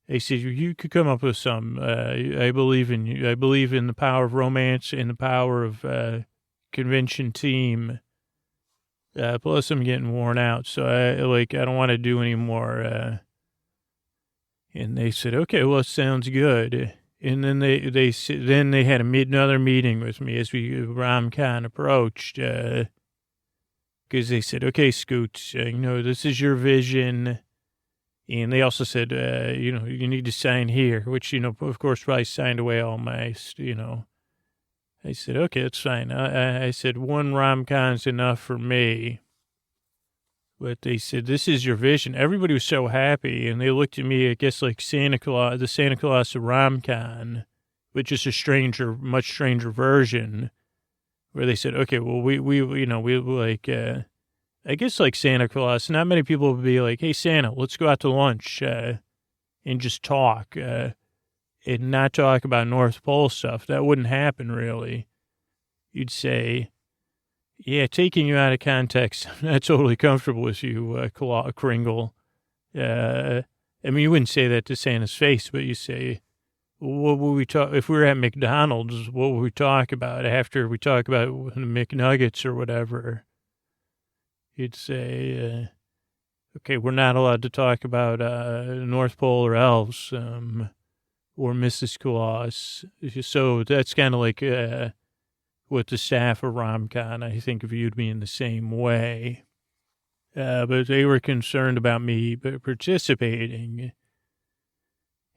They said, you could come up with some. I believe in you. I believe in the power of romance and the power of convention team. Plus, I'm getting worn out, so I don't want to do any more. And they said, okay, well, it sounds good. And then they had another meeting with me as Rom Con approached, because they said, okay, Scoots, this is your vision. And they also said, you need to sign here, which, of course, probably signed away all my, I said, okay, it's fine. I said, one rom-con's enough for me. But they said, this is your vision. Everybody was so happy. And they looked at me, I guess, like Santa Claus, the Santa Claus of rom-con, which is a much stranger version, where they said, okay, well, I guess like Santa Claus, not many people would be like, hey, Santa, let's go out to lunch and just talk and not talk about North Pole stuff. That wouldn't happen, really. You'd say, yeah, taking you out of context, I'm not totally comfortable with you, Kringle. I mean, you wouldn't say that to Santa's face, but you say, what would we talk, if we were at McDonald's, what would we talk about after we talk about McNuggets or whatever? You'd say, okay, we're not allowed to talk about North Pole or elves or Mrs. Claus. So that's kind of like what the staff of Rom-Con, I think, viewed me in the same way. But they were concerned about me participating.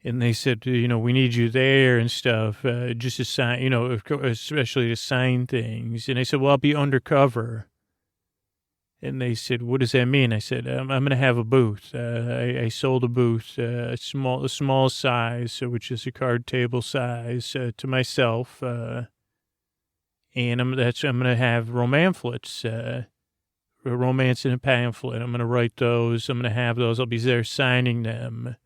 And they said, we need you there and stuff, just to sign, especially to sign things. And I said, well, I'll be undercover. And they said, what does that mean? I said, I'm going to have a booth. I sold a booth, a small size, which is a card table size, to myself. And I'm going to have romanflets, romance in a pamphlet. I'm going to write those. I'm going to have those. I'll be there signing them.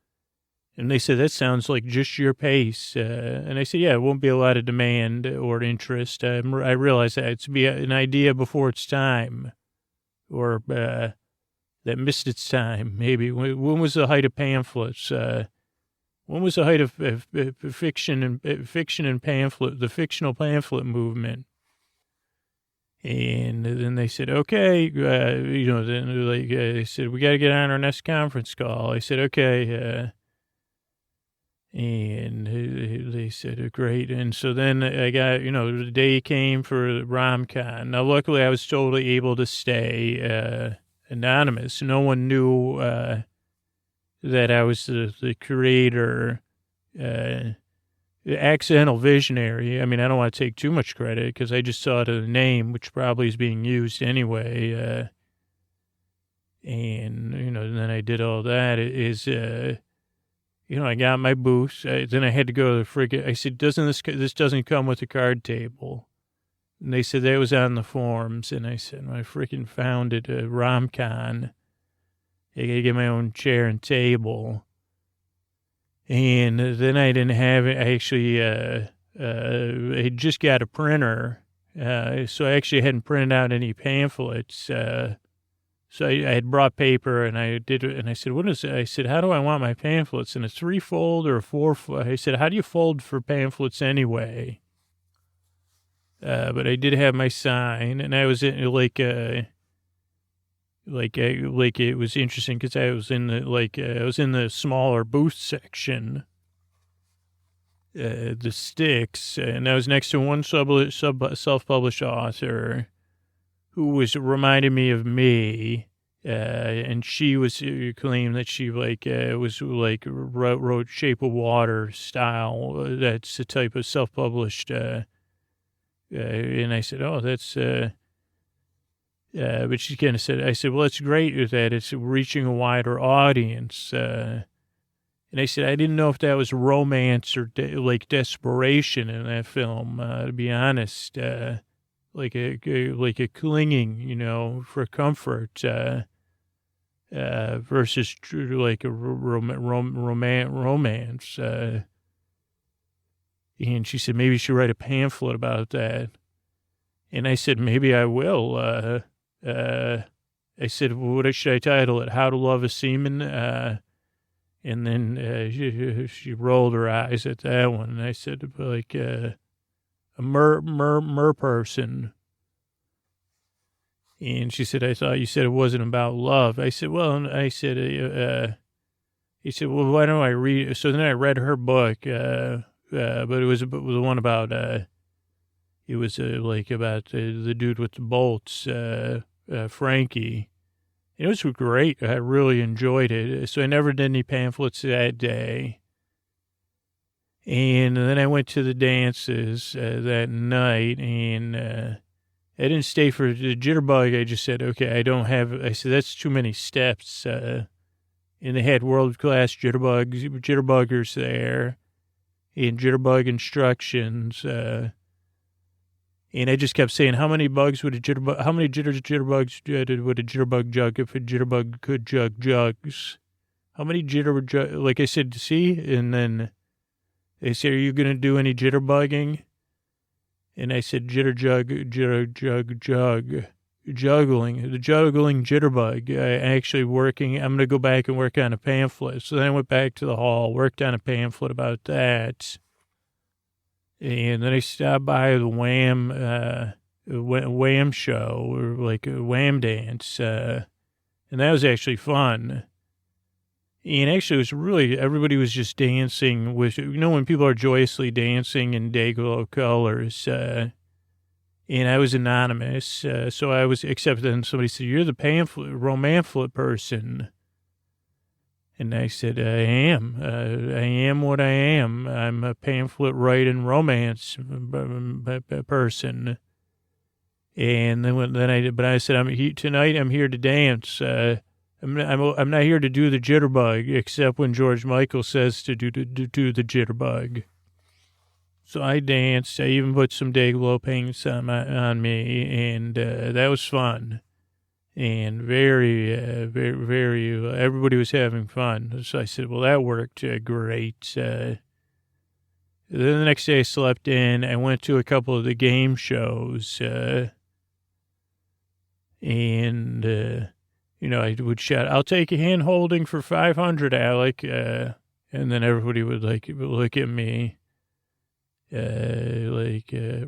And they said, that sounds like just your pace. And I said, yeah, it won't be a lot of demand or interest. I realize that it's be an idea before its time. Or that missed its time, maybe. When was the height of pamphlets? When was the height of fiction and pamphlet, the fictional pamphlet movement? And then they said, okay, they said, we got to get on our next conference call. I said, okay. And they said, great. And so then I got, the day came for Rom-Con. Now, luckily, I was totally able to stay anonymous. No one knew that I was the creator, accidental visionary. I mean, I don't want to take too much credit because I just thought of the name, which probably is being used anyway. And, then I did all that. I got my booth. Then I had to go to the I said, this doesn't come with a card table? And they said that was on the forms. And I said, I freaking founded a Rom-Con. I got to get my own chair and table. And then I didn't have it. I actually, I just got a printer. So I actually hadn't printed out any pamphlets. So I had brought paper and I did it. And I said, what is it? I said, how do I want my pamphlets? In a 3-fold or a 4-fold? I said, how do you fold for pamphlets anyway? But I did have my sign, and I was in it was interesting because I was in the smaller booth section, the sticks, and I was next to one self-published author who reminded me of me, and she was claimed that she wrote Shape of Water style. That's a type of self-published. And I said, oh, that's. But she kind of said, I said, well, it's great that it's reaching a wider audience. And I said, I didn't know if that was romance or like desperation in that film, to be honest. Like a clinging, for comfort, versus like a romance. And she said, maybe you should write a pamphlet about that. And I said, maybe I will. I said, well, what should I title it? How to Love a Seaman? And then she rolled her eyes at that one. And I said, like, a mer person. And she said, I thought you said it wasn't about love. I said, well, and I said, he said, well, why don't I read it? So then I read her book, but it was the one about, it was like about the dude with the bolts, Frankie. It was great. I really enjoyed it. So I never did any pamphlets that day. And then I went to the dances that night, and I didn't stay for the jitterbug. I just said, okay, I said, that's too many steps. And they had world-class jitterbuggers there, and jitterbug instructions. And I just kept saying, how many jitterbugs would a jitterbug jug if a jitterbug could jug jugs? How many like I said, see? And then they said, are you going to do any jitterbugging? And I said, juggling, the juggling jitterbug. I'm going to go back and work on a pamphlet. So then I went back to the hall, worked on a pamphlet about that. And then I stopped by the Wham show, or like a Wham dance, and that was actually fun. And actually, it was really, everybody was just dancing with, when people are joyously dancing in Dayglow colors. And I was anonymous, so I was, except then somebody said, you're the romamphlet person. And I said, I am what I am. I'm a pamphlet writing romance person. And then I said, tonight I'm here to dance. I'm not here to do the jitterbug, except when George Michael says to do the jitterbug. So I danced. I even put some Dayglow paints on me, and that was fun. And very, everybody was having fun. So I said, well, that worked great. Then the next day I slept in. I went to a couple of the game shows. And I would shout, I'll take a hand holding for 500, Alec. And then everybody would look at me,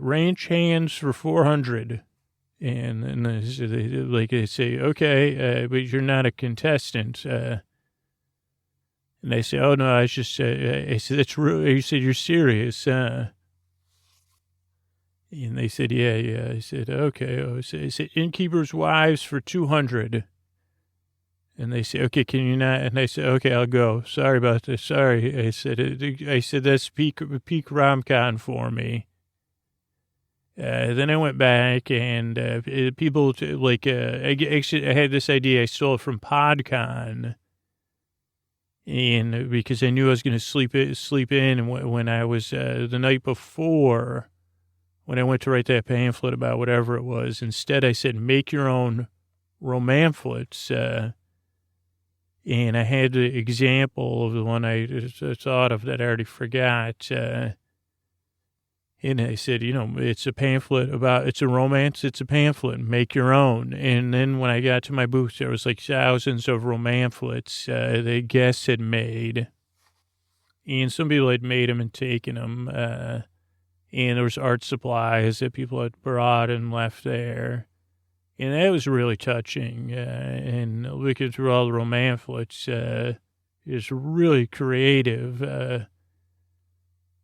ranch hands for 400. And they say, okay, but you're not a contestant. And they say, oh, no, I said, that's real. You said, you're serious. And they said, yeah. I said, okay. I said, innkeepers' wives for 200. And they say, okay, can you not? And I said, okay, I'll go. Sorry about this. Sorry. I said, that's peak rom-com for me. Then I went back, and people I had this idea. I stole it from PodCon, and because I knew I was going to sleep in, and when I was the night before, when I went to write that pamphlet about whatever it was, instead I said, make your own romamphlets. And I had the example of the one I thought of that I already forgot. And I said, it's a pamphlet it's a romance, it's a pamphlet, make your own. And then when I got to my booth, there was like thousands of romamphlets the guests had made. And some people had made them and taken them. And there was art supplies that people had brought and left there. And that was really touching. And looking through all the romamphlets is really creative. And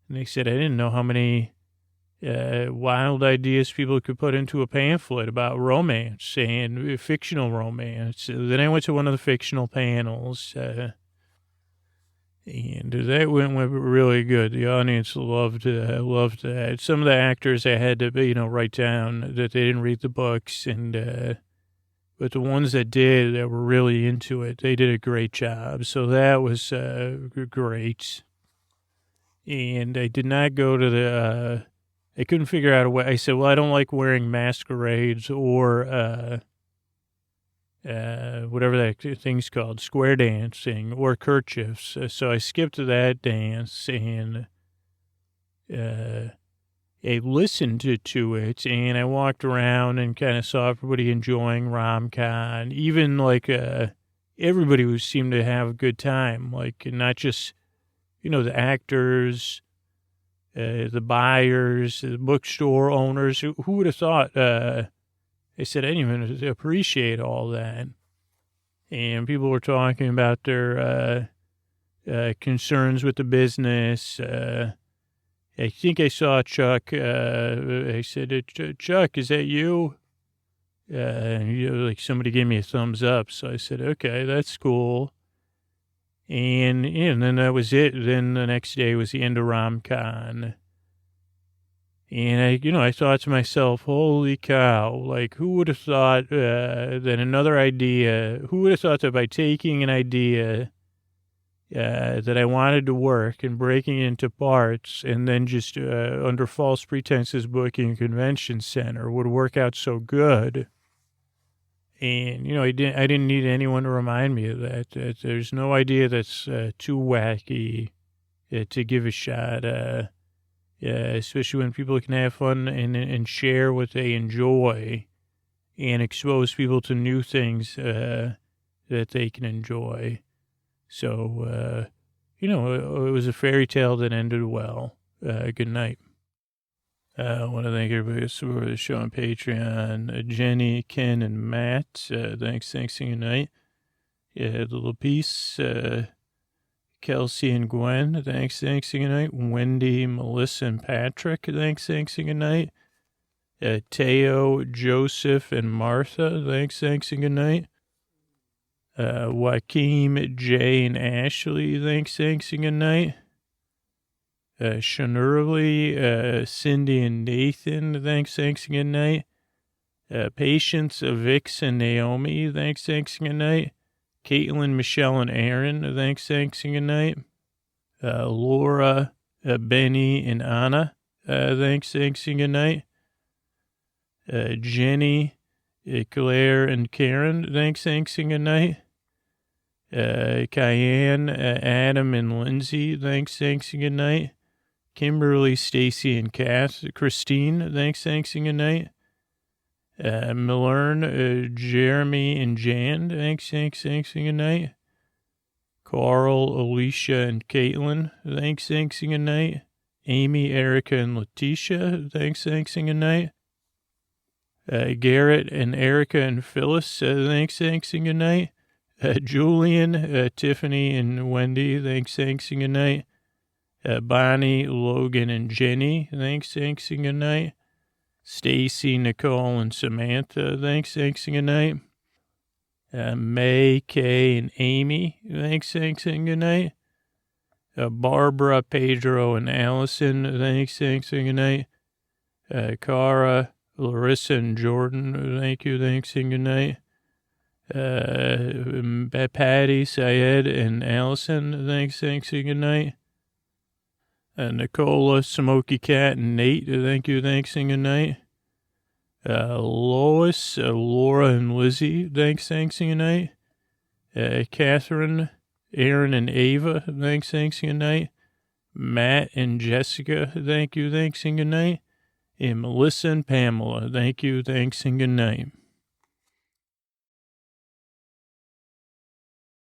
they said, I didn't know how many wild ideas people could put into a pamphlet about romance and fictional romance. Then I went to one of the fictional panels, and that went really good. The audience loved that. Some of the actors I had to, write down that they didn't read the books, and but the ones that did, that were really into it, they did a great job. So that was great. And I did not go to the, I couldn't figure out a way. I said, well, I don't like wearing masquerades or whatever that thing's called, square dancing or kerchiefs. So I skipped that dance and I listened to it, and I walked around and kind of saw everybody enjoying Rom Com. Even like everybody who seemed to have a good time, like not just, the actors, the buyers, the bookstore owners. Who would have thought? They said I didn't even appreciate all that. And people were talking about their concerns with the business. I think I saw Chuck. I said, Chuck, is that you? Like somebody gave me a thumbs up. So I said, okay, that's cool. And then that was it. Then the next day was the end of Rom Com. And I thought to myself, holy cow, like who would have thought that another idea, who would have thought that by taking an idea that I wanted to work and breaking it into parts and then just under false pretenses booking a convention center would work out so good. And, I didn't need anyone to remind me of that there's no idea that's too wacky to give a shot. Especially when people can have fun and share what they enjoy and expose people to new things that they can enjoy. So, it was a fairy tale that ended well. Good night. I want to thank everybody for the show on Patreon. Jenny, Ken, and Matt. Thanks, and good night. Little piece. Kelsey and Gwen, thanks, and good night. Wendy, Melissa, and Patrick, thanks, and good night. Teo, Joseph, and Martha, thanks, and good night. Joaquin, Jay, and Ashley, thanks, and good night. Shanurley, Cindy, and Nathan, thanks, and good night. Patience, Vix, and Naomi, thanks, and good night. Caitlin, Michelle, and Aaron, thanks, and good night. Laura, Benny, and Anna, thanks, and good night. Jenny, Claire, and Karen, thanks, and good night. Cayenne, Adam, and Lindsay, thanks, good night. Kimberly, Stacy, and Christine, thanks, good night. Millern, Jeremy, and Jan, thanks, good night. Carl, Alicia, and Caitlin, thanks, good night. Amy, Erica, and Letitia, thanks, good night. Garrett, and Erica, and Phyllis, thanks, good night. Julian, Tiffany, and Wendy, thanks, good night. Bonnie, Logan, and Jenny, thanks, good night. Stacy, Nicole, and Samantha, thanks, good night. May, Kay, and Amy, thanks, good night. Barbara, Pedro, and Allison, thanks, good night. Cara, Larissa, and Jordan, thank you, thanks, good night. Patty, Syed, and Allison, thanks, good night. Nicola, Smoky Cat, and Nate, thank you, thanks, good night. Lois, Laura, and Lizzie, thanks, good night. Catherine, Aaron, and Ava, thanks, good night. Matt and Jessica, thank you, thanks, good night. And Melissa and Pamela, thank you, thanks, and good night.